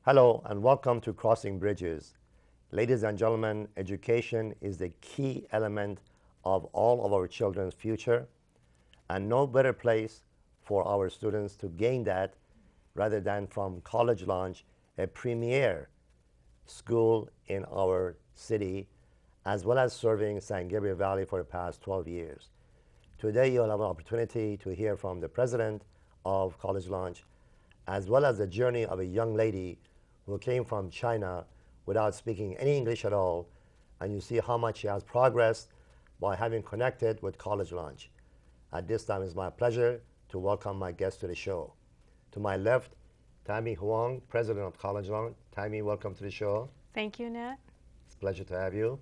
Hello and welcome to Crossing Bridges. Ladies and gentlemen, education is the key element of all of our children's future, and no better place for our students to gain that rather than from College Launch, a premier school in our city, as well as serving San Gabriel Valley for the past 12 years. Today, you'll have an opportunity to hear from the president of College Launch, as well as the journey of a young lady who came from China without speaking any English at all, and you see how much she has progressed by having connected with College Launch. At this time, it's my pleasure to welcome my guest to the show. To my left, Tammy Huang, president of College Launch. Tammy, welcome to the show. Thank you, Nat. It's a pleasure to have you.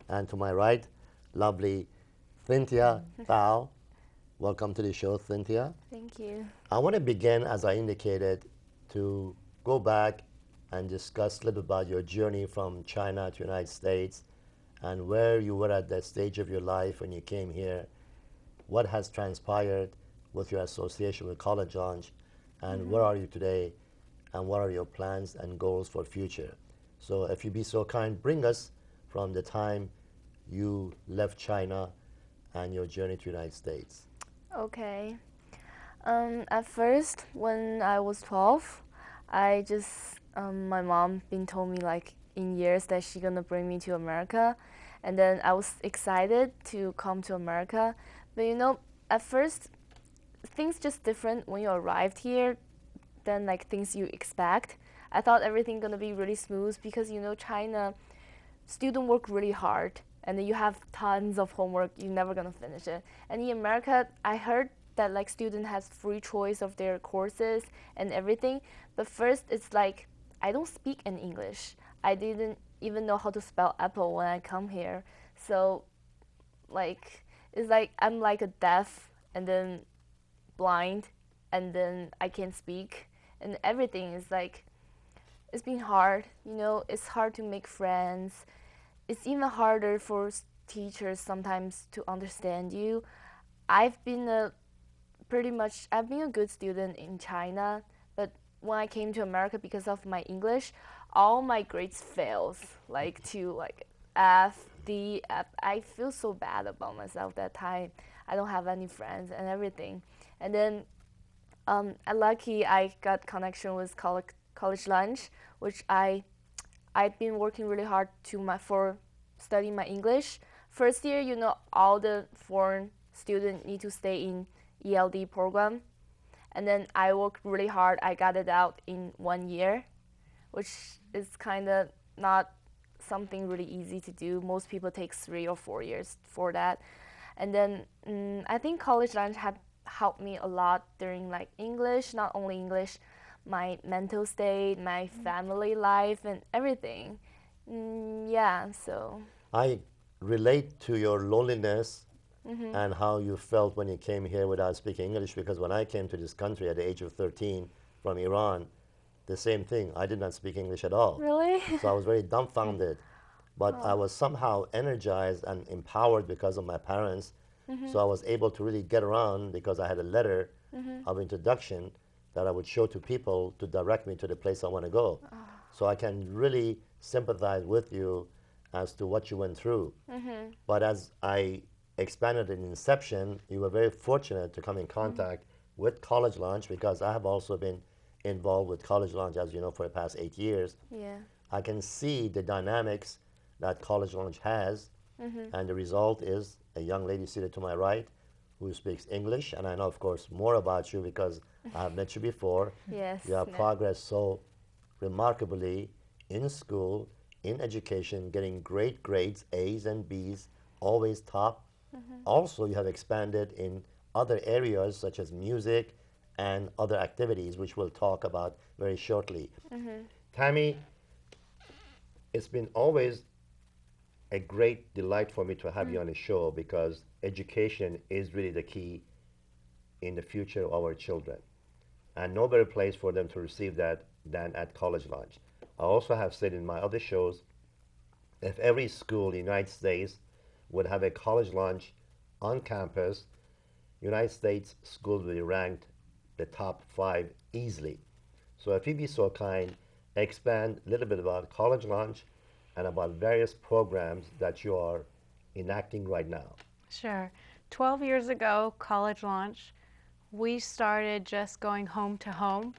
And to my right, lovely Cynthia Thao. Welcome to the show, Cynthia. Thank you. I want to begin, as I indicated, to go back and discuss a little about your journey from China to the United States and where you were at that stage of your life when you came here, what has transpired with your association with College Launch, and where are you today, and what are your plans and goals for future. So if you be so kind, bring us from the time you left China and your journey to the United States. Okay. At first, when I was 12, I just my mom been told me like in years that she gonna bring me to America, and then I was excited to come to America. But at first, things just different when you arrived here than like things you expect. I thought everything gonna be really smooth because China student work really hard and then you have tons of homework, you're never gonna finish it. And in America, I heard that like student has free choice of their courses and everything. But first it's like I don't speak any English. I didn't even know how to spell apple when I come here. So like it's like I'm like a deaf and then blind and then I can't speak and everything is like it's been hard, it's hard to make friends. It's even harder for teachers sometimes to understand you. I've been I've been a good student in China, but when I came to America because of my English, all my grades fails, like to like F, D, F. I feel so bad about myself that time. I don't have any friends and everything. And then I'm lucky I got connection with college lunch, which I've been working really hard for studying my English. First year, all the foreign students need to stay in ELD program. And then I worked really hard. I got it out in 1 year, which is kind of not something really easy to do. Most people take 3 or 4 years for that. And then I think college lunch have helped me a lot during like English, not only English, my mental state, my family life, and everything. Yeah, so. I relate to your loneliness and how you felt when you came here without speaking English, because when I came to this country at the age of 13 from Iran, the same thing. I did not speak English at all. Really? So I was very dumbfounded. But I was somehow energized and empowered because of my parents. So I was able to really get around because I had a letter of introduction that I would show to people to direct me to the place I want to go. So I can really sympathize with you as to what you went through. But as I expanded in Inception, you were very fortunate to come in contact with College Launch, because I have also been involved with College Launch, as you know, for the past 8 years. Yeah. I can see the dynamics that College Launch has, and the result is a young lady seated to my right who speaks English, and I know, of course, more about you because I have met you before. Yes. You have no. progressed so remarkably in school, in education, getting great grades, A's and B's, always top. Also, you have expanded in other areas such as music and other activities, which we'll talk about very shortly. Tammy, it's been always a great delight for me to have you on the show, because education is really the key in the future of our children. And no better place for them to receive that than at College Launch. I also have said in my other shows, if every school in the United States would have a College Launch on campus, United States schools will be ranked the top 5 easily. So if you'd be so kind, expand a little bit about College Launch and about various programs that you are enacting right now. Sure. 12 years ago, College Launch, we started just going home to home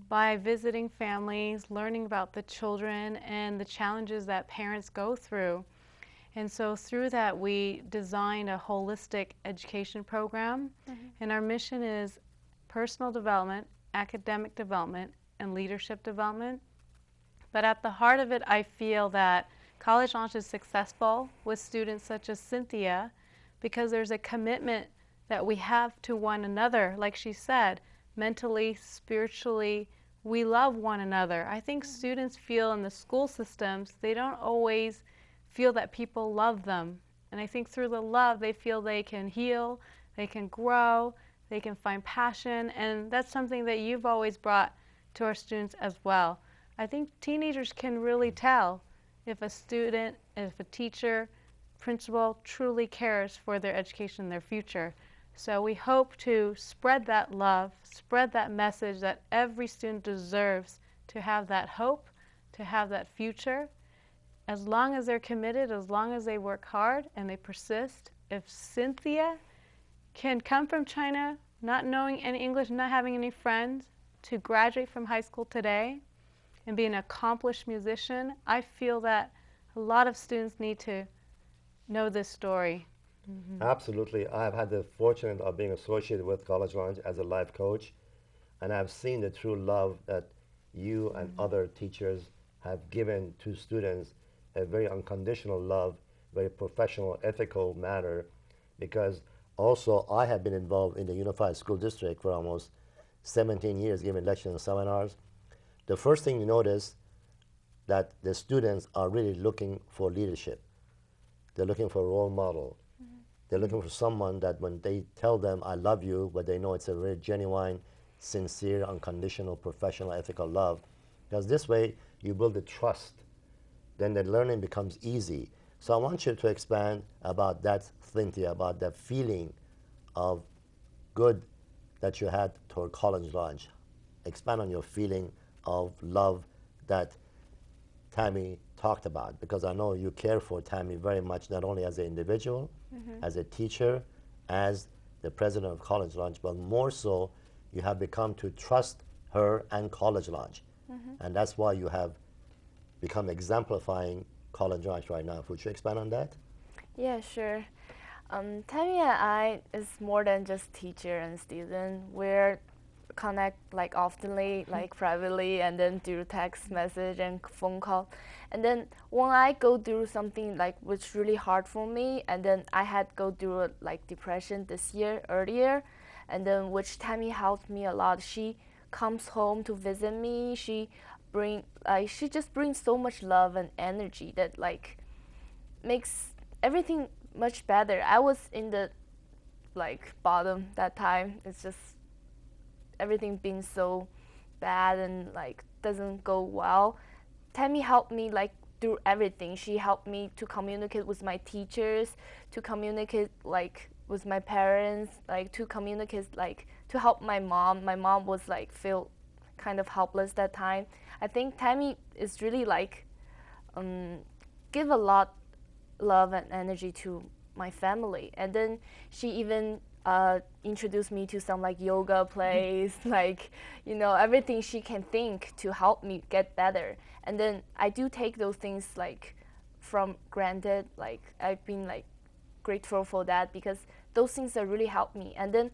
by visiting families, learning about the children and the challenges that parents go through. And so through that, we designed a holistic education program. And our mission is personal development, academic development, and leadership development. But at the heart of it, I feel that College Launch is successful with students such as Cynthia because there's a commitment that we have to one another. Like she said, mentally, spiritually, we love one another. I think students feel in the school systems, they don't always feel that people love them. And I think through the love, they feel they can heal, they can grow, they can find passion. And that's something that you've always brought to our students as well. I think teenagers can really tell if a student, if a teacher, principal truly cares for their education and their future. So we hope to spread that love, spread that message that every student deserves to have that hope, to have that future. As long as they're committed, as long as they work hard and they persist. If Cynthia can come from China, not knowing any English, not having any friends, to graduate from high school today and be an accomplished musician, I feel that a lot of students need to know this story. Absolutely. I've had the fortune of being associated with College Launch as a life coach, and I've seen the true love that you and other teachers have given to students, a very unconditional love, very professional, ethical manner, because also I have been involved in the Unified School District for almost 17 years, giving lectures and seminars. The first thing you notice that the students are really looking for leadership. They're looking for a role model. They're looking for someone that when they tell them, I love you, but they know it's a very genuine, sincere, unconditional, professional, ethical love. Because this way, you build the trust. Then the learning becomes easy. So I want you to expand about that, Cynthia, about that feeling of good that you had toward College Launch. Expand on your feeling of love that Tammy talked about, because I know you care for Tammy very much, not only as an individual, as a teacher, as the president of College Launch, but more so, you have become to trust her and College Launch. And that's why you have become exemplifying College Launch right now. Would you expand on that? Yeah, sure. Tammy and I is more than just teacher and student. We're connect like oftenly, like privately, and then through text message and phone call. And then when I go through something like which really hard for me, and then I had go through like depression this year earlier, and then which Tammy helped me a lot. She comes home to visit me. She just brings so much love and energy that like makes everything much better. I was in the like bottom that time. It's just everything being so bad and like doesn't go well. Tammy helped me like through everything. She helped me to communicate with my teachers, to communicate like with my parents, like to communicate like to help my mom. My mom was like feel kind of helpless that time. I think Tammy is really like give a lot love and energy to my family. And then she even introduced me to some like yoga place, like everything she can think to help me get better. And then I do take those things like from granted. Like I've been like grateful for that because those things that really helped me and then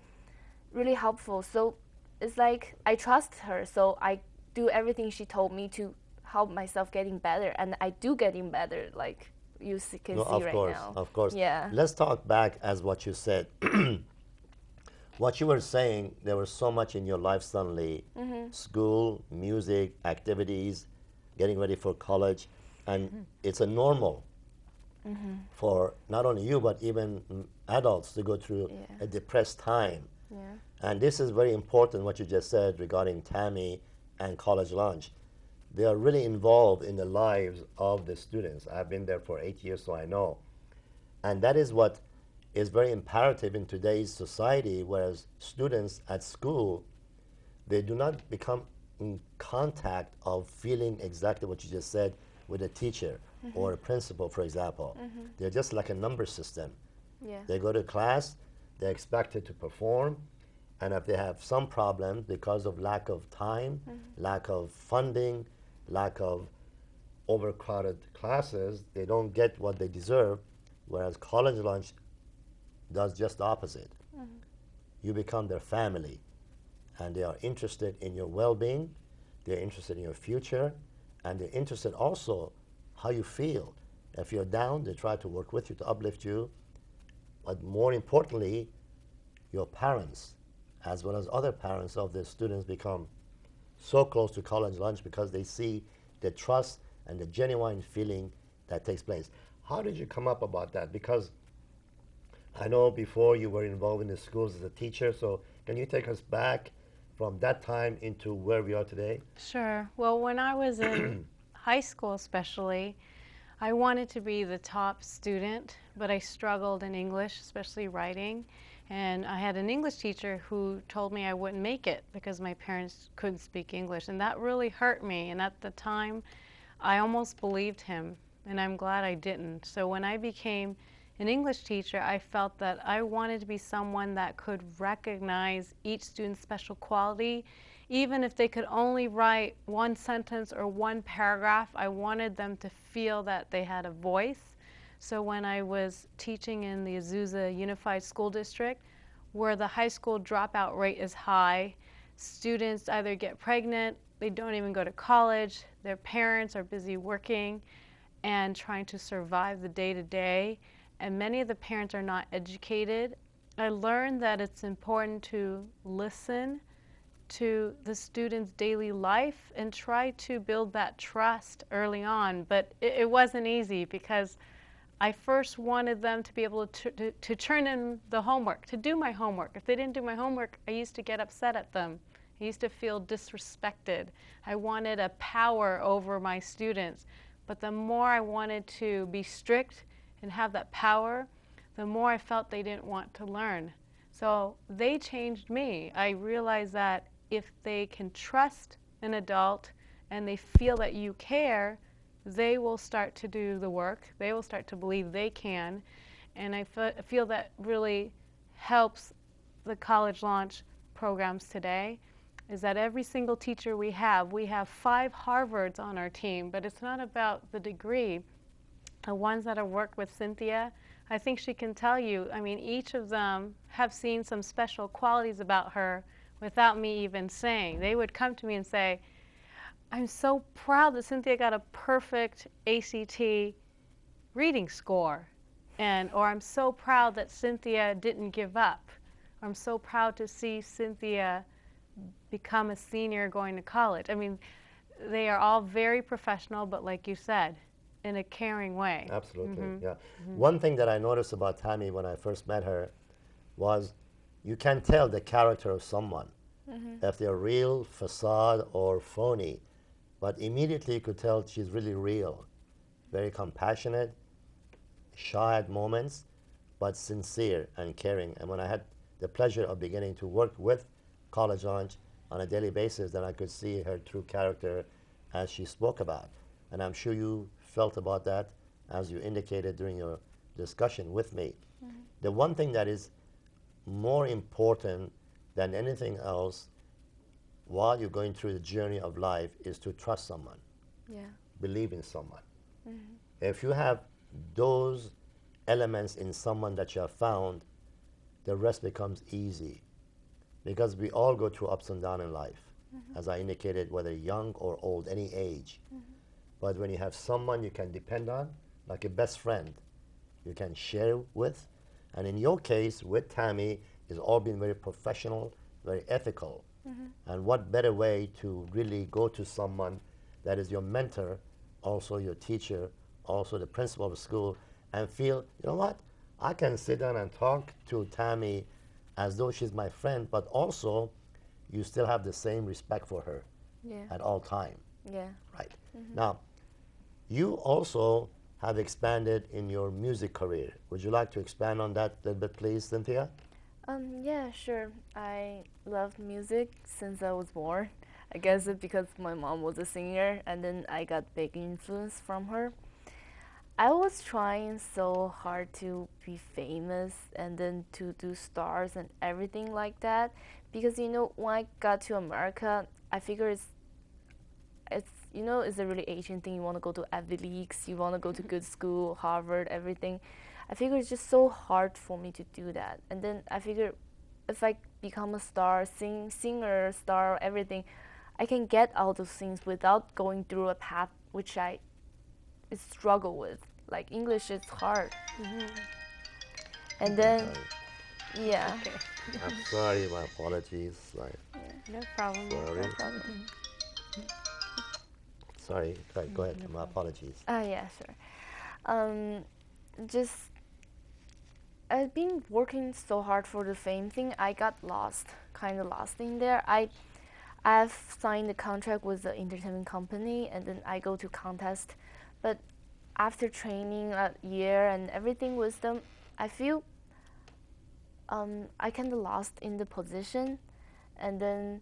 really helpful. So it's like I trust her, so I do everything she told me to help myself getting better, and I do getting better. Like you can see right now. Of course. Yeah. Let's talk back as what you said. What you were saying, there was so much in your life suddenly, school, music, activities, getting ready for college, and it's a normal for not only you, but even adults to go through a depressed time. Yeah. And this is very important, what you just said regarding Tammy and College Launch. They are really involved in the lives of the students. I've been there for 8 years, so I know. And that is what is very imperative in today's society, whereas students at school, they do not become in contact of feeling exactly what you just said with a teacher or a principal, for example. They're just like a number system. Yeah. They go to class, they're expected to perform, and if they have some problem because of lack of time, lack of funding, lack of overcrowded classes, they don't get what they deserve, whereas college lunch does just the opposite. You become their family, and they are interested in your well-being, they're interested in your future, and they're interested also how you feel. If you're down, they try to work with you to uplift you, but more importantly, your parents, as well as other parents of the students, become so close to college lunch because they see the trust and the genuine feeling that takes place. How did you come up about that? Because I know before you were involved in the schools as a teacher, so can you take us back from that time into where we are today? Sure. Well, when I was in high school especially, I wanted to be the top student, but I struggled in English, especially writing. And I had an English teacher who told me I wouldn't make it because my parents couldn't speak English. And that really hurt me. And at the time, I almost believed him. And I'm glad I didn't. So when I became an English teacher, I felt that I wanted to be someone that could recognize each student's special quality. Even if they could only write one sentence or one paragraph, I wanted them to feel that they had a voice. So when I was teaching in the Azusa Unified School District, where the high school dropout rate is high, students either get pregnant, they don't even go to college, their parents are busy working and trying to survive the day-to-day, and many of the parents are not educated. I learned that it's important to listen to the students' daily life and try to build that trust early on. But it wasn't easy because I first wanted them to be able to turn in the homework, to do my homework. If they didn't do my homework, I used to get upset at them. I used to feel disrespected. I wanted a power over my students. But the more I wanted to be strict and have that power, the more I felt they didn't want to learn. So they changed me. I realized that if they can trust an adult and they feel that you care, they will start to do the work. They will start to believe they can. And I feel that really helps the college launch programs today, is that every single teacher we have 5 Harvards on our team, but it's not about the degree. The ones that have worked with Cynthia, I think she can tell you, I mean, each of them have seen some special qualities about her without me even saying. They would come to me and say, I'm so proud that Cynthia got a perfect ACT reading score. Or I'm so proud that Cynthia didn't give up. Or I'm so proud to see Cynthia become a senior going to college. I mean, they are all very professional, but like you said, in a caring way. Absolutely, yeah. One thing that I noticed about Tammy when I first met her was you can tell the character of someone, if they're real, facade, or phony. But immediately you could tell she's really real, very compassionate, shy at moments, but sincere and caring. And when I had the pleasure of beginning to work with College Launch on a daily basis, then I could see her true character as she spoke about. And I'm sure you felt about that as you indicated during your discussion with me. The one thing that is more important than anything else while you're going through the journey of life is to trust someone, believe in someone. If you have those elements in someone that you have found, the rest becomes easy, because we all go through ups and downs in life, as I indicated, whether young or old, any age. But when you have someone you can depend on, like a best friend, you can share with, and in your case with Tammy, it's all been very professional, very ethical. And what better way to really go to someone that is your mentor, also your teacher, also the principal of the school, and feel, you know what, I can sit down and talk to Tammy as though she's my friend, but also you still have the same respect for her at all time. Right. Now, you also have expanded in your music career. Would you like to expand on that a little bit, please, Cynthia? Yeah, sure. I loved music since I was born. I guess it's because my mom was a singer, and then I got big influence from her. I was trying so hard to be famous and then to do stars and everything like that, because when I got to America, I figure it's a really Asian thing. You want to go to Ivy Leagues, you want to go to good school, Harvard, everything. I figure it's just so hard for me to do that. And then I figure if I become a star, singer, star, everything, I can get all those things without going through a path which I struggle with. Like English is hard. And then, yeah. Okay. I'm sorry, my apologies. Like, No problem. sorry. No problem. Sorry, go ahead. My apologies. Yeah, sure. Just I've been working so hard for the fame thing. I got lost, kind of lost in there. I've signed a contract with the entertainment company, and then I go to contest. But after training a year and everything with them, I feel I kind of lost in the position, and then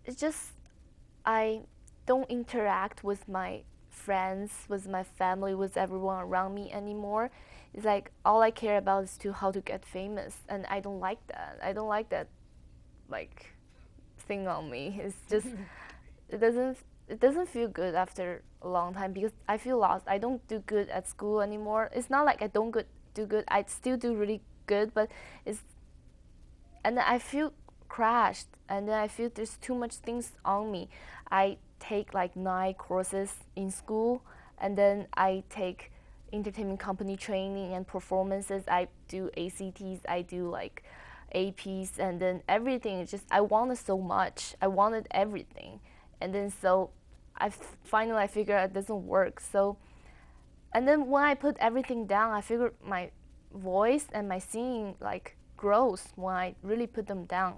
it's just I don't interact with my friends, with my family, with everyone around me anymore. It's like all I care about is how to get famous, and I don't like that. I don't like that, like, thing on me. It's just it doesn't feel good after a long time because I feel lost. I don't do good at school anymore. It's not like I don't do good. I still do really good, but and then I feel crashed, and then I feel there's too much things on me. I take like 9 courses in school, and then I take entertainment company training and performances. I do ACTs, I do like APs, and then everything is just I wanted so much. I wanted everything, and then so finally I figured it doesn't work. So, and then when I put everything down, I figured my voice and my singing like grows when I really put them down,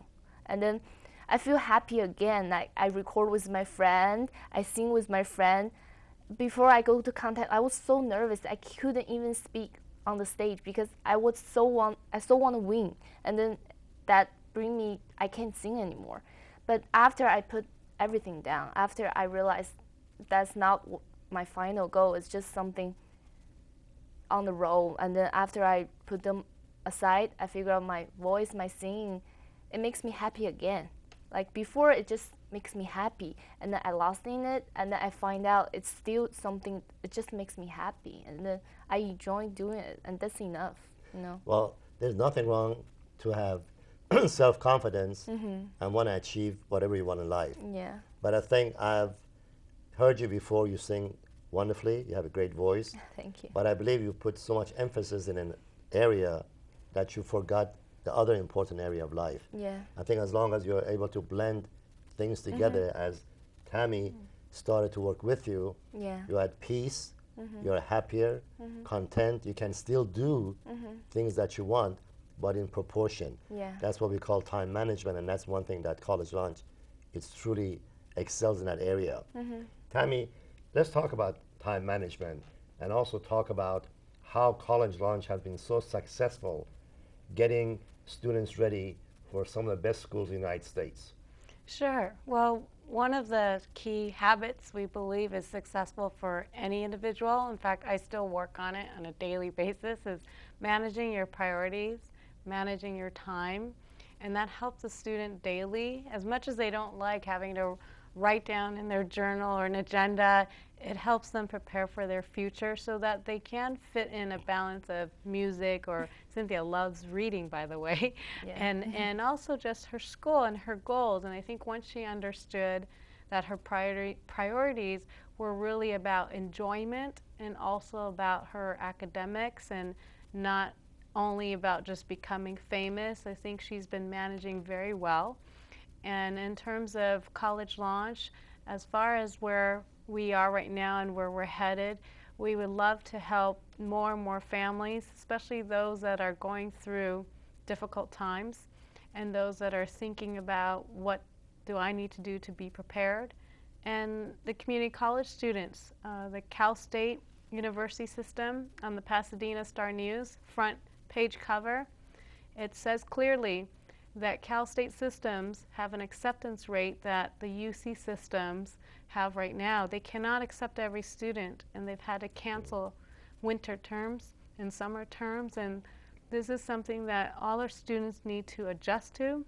and then I feel happy again. Like I record with my friend, I sing with my friend. Before I go to contest, I was so nervous. I couldn't even speak on the stage because I so want to win, and then that bring me I can't sing anymore. But after I put everything down, after I realized that's not my final goal, it's just something on the road, and then after I put them aside, I figure out my voice, my singing, it makes me happy again. Like before, it just makes me happy, and then I lost in it, and then I find out it's still something. It just makes me happy, and then I enjoy doing it, and that's enough, Well, there's nothing wrong to have self-confidence and want to achieve whatever you want in life. Yeah. But I think I've heard you before. You sing wonderfully. You have a great voice. Thank you. But I believe you put so much emphasis in an area that you forgot the other important area of life. Yeah. I think as long as you're able to blend things together, as Tammy started to work with you, Yeah. you're at peace, you're happier, content. You can still do things that you want, but in proportion. Yeah. That's what we call time management, and that's one thing that College Launch is truly excels in that area. Tammy, let's talk about time management and also talk about how College Launch has been so successful getting students ready for some of the best schools in the United States. Sure. Well, one of the key habits we believe is successful for any individual, in fact, I still work on it on a daily basis, is managing your priorities, managing your time, and that helps a student daily. As much as they don't like having to write down in their journal or an agenda, it helps them prepare for their future so that they can fit in a balance of music, or Cynthia loves reading, by the way, Yeah. and also just her school and her goals. And I think once she understood that her priorities were really about enjoyment and also about her academics and not only about just becoming famous, I think she's been managing very well. And in terms of College Launch, as far as where we are right now and where we're headed, we would love to help more and more families, especially those that are going through difficult times and those that are thinking about what do I need to do to be prepared. And the community college students, the Cal State University system on the Pasadena Star News front page cover, it says clearly, that Cal State systems have an acceptance rate that the UC systems have right now. They cannot accept every student, and they've had to cancel winter terms and summer terms, and this is something that all our students need to adjust to,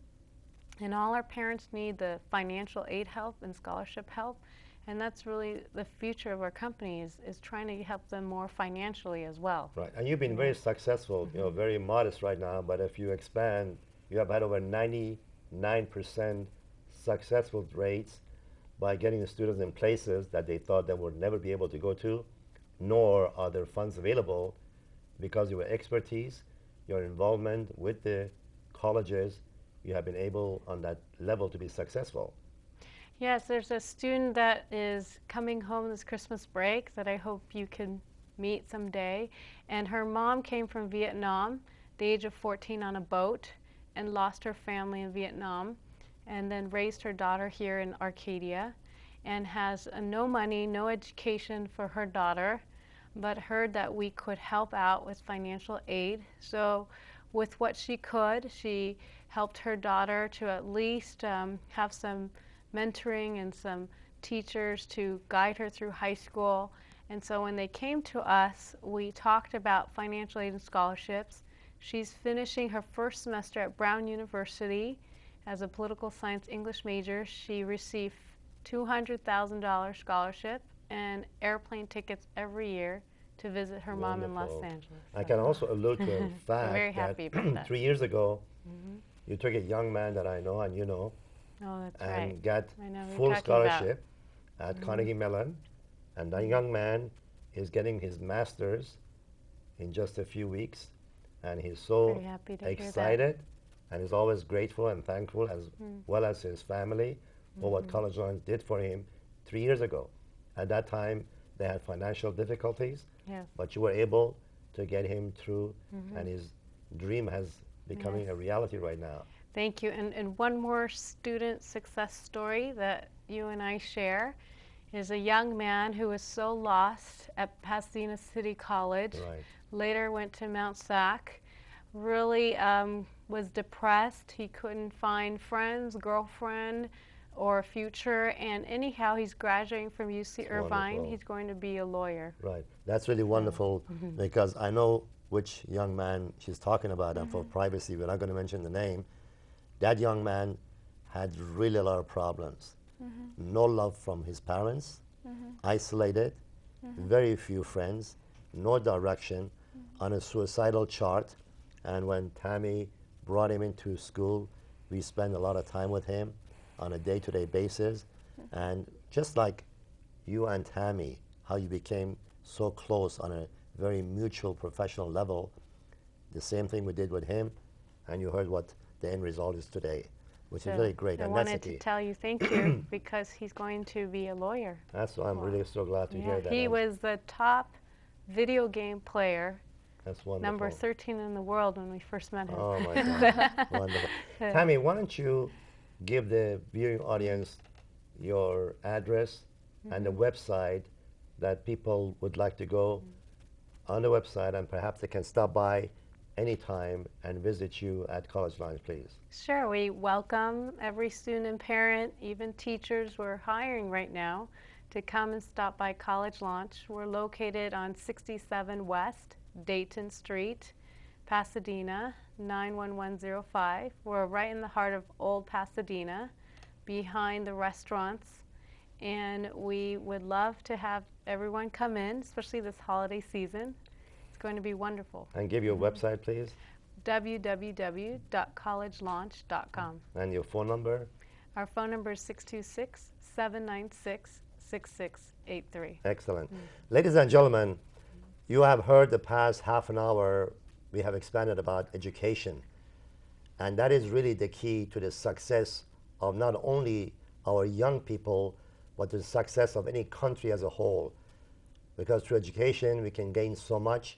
and all our parents need the financial aid help and scholarship help, and that's really the future of our company is trying to help them more financially as well. Right, and you've been very successful, you know, very modest right now, but if you expand, you have had over 99% successful rates by getting the students in places that they thought they would never be able to go to, nor are there funds available because of your expertise, your involvement with the colleges, you have been able on that level to be successful. Yes, there's a student that is coming home this Christmas break that I hope you can meet someday. And her mom came from Vietnam, the age of 14 on a boat, and lost her family in Vietnam, and then raised her daughter here in Arcadia, and has no money, no education for her daughter, but heard that we could help out with financial aid. So with what she could, she helped her daughter to at least have some mentoring and some teachers to guide her through high school. And so when they came to us, we talked about financial aid and scholarships. She's finishing her first semester at Brown University as a political science English major. She received $200,000 scholarship and airplane tickets every year to visit her mom in Los Wonderful. Angeles. I can also allude to a fact very that, happy about that. 3 years ago, you took a young man that I know and you know, Oh, that's and right. got I know who you're full talking about. scholarship at Carnegie Mellon, and that young man is getting his master's in just a few weeks, and he's so Very happy to hear that. excited, and he's always grateful and thankful, as well as his family, for what College Lawrence did for him 3 years ago. At that time, they had financial difficulties, Yes. but you were able to get him through, and his dream has becoming a reality right now. Thank you. And one more student success story that you and I share is a young man who was so lost at Pasadena City College, Right. later went to Mount SAC, really was depressed. He couldn't find friends, girlfriend, or a future. And anyhow, he's graduating from UC That's Irvine. wonderful. He's going to be a lawyer. Right. That's really wonderful because I know which young man she's talking about, and for privacy, we're not going to mention the name. That young man had really a lot of problems. No love from his parents, isolated, very few friends, no direction, on a suicidal chart. And when Tammy brought him into school, we spent a lot of time with him on a day-to-day basis. And just like you and Tammy, how you became so close on a very mutual professional level, the same thing we did with him, and you heard what the end result is today, which is So really great. I And that's wanted the to key. tell you thank you because he's going to be a lawyer. That's why I'm really so glad to hear that. He And was the top video game player, that's wonderful. number 13 in the world when we first met him. Oh my God, wonderful. Tammy, why don't you give the viewing audience your address and the website that people would like to go on the website, and perhaps they can stop by anytime and visit you at College Lawrence, please. Sure, we welcome every student and parent, even teachers we're hiring right now, to come and stop by College Launch. We're located on 67 West Dayton Street, Pasadena, 91105. We're right in the heart of Old Pasadena, behind the restaurants, and we would love to have everyone come in, especially this holiday season. It's going to be wonderful. And give your website, please, www.collegelaunch.com. and your phone number. Our phone number is 626-796-6683. Excellent. Ladies and gentlemen, you have heard the past half an hour we have expanded about education. And that is really the key to the success of not only our young people, but the success of any country as a whole. Because through education, we can gain so much.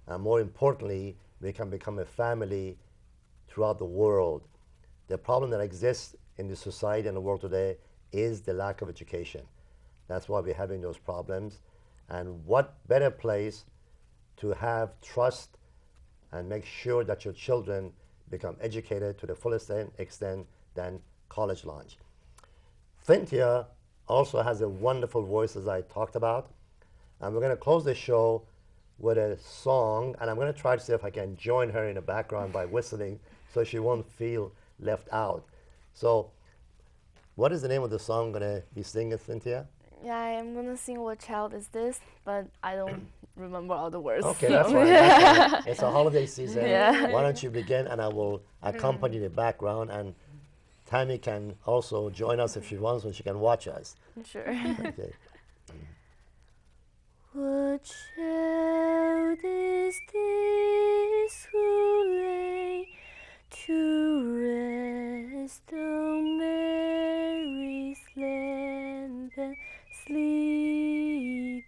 And more importantly, we can become a family throughout the world. The problem that exists in the society and the world today is the lack of education. That's why we're having those problems. And what better place to have trust and make sure that your children become educated to the fullest extent than college launch. Cynthia also has a wonderful voice, as I talked about. And we're going to close the show with a song, and I'm going to try to see if I can join her in the background by whistling so she won't feel left out. So, what is the name of the song I'm going to be singing, Cynthia? Yeah, I'm gonna sing "What Child Is This," but I don't remember all the words. Okay, so. that's fine. That's fine. It's a holiday season. Yeah. Why don't you begin, and I will accompany the background, and Tammy can also join us if she wants, so she can watch us. Sure. Okay. What child is this who lay to rest on Mary's lap and sleeping?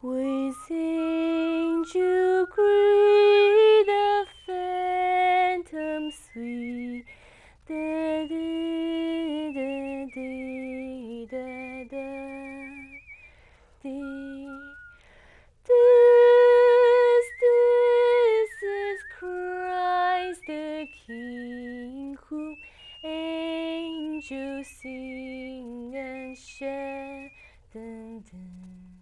With angel greet the phantom sweet. Da, da, da, da, da, da. This is Christ the King, whom angels sing and shout. Dun, dun.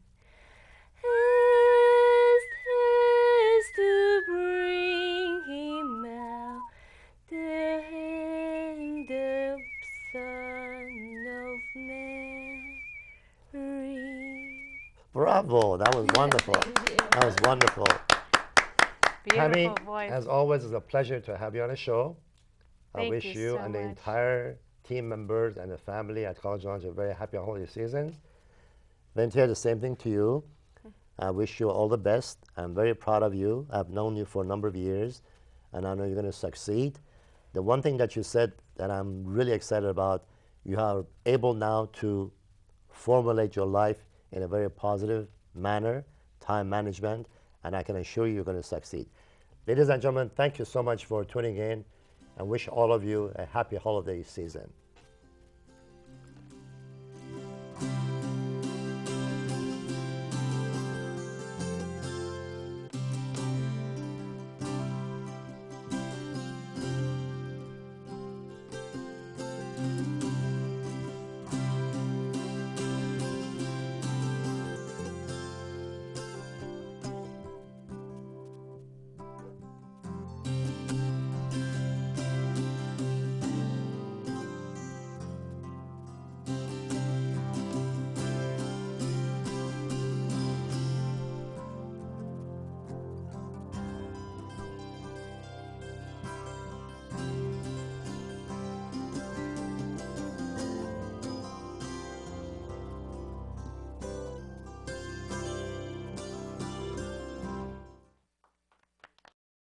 Haste to bring him out, the Son of Mary. Bravo! That was wonderful. That was wonderful. Tammy, Beautiful voice. as always, it's a pleasure to have you on the show. I Thank wish you you so and the much. entire team members and the family at College Launch a very happy holiday season. Cynthia, the same thing to you. I wish you all the best. I'm very proud of you. I've known you for a number of years, and I know you're going to succeed. The one thing that you said that I'm really excited about, you are able now to formulate your life in a very positive manner, time management, and I can assure you you're going to succeed. Ladies and gentlemen, thank you so much for tuning in, and wish all of you a happy holiday season.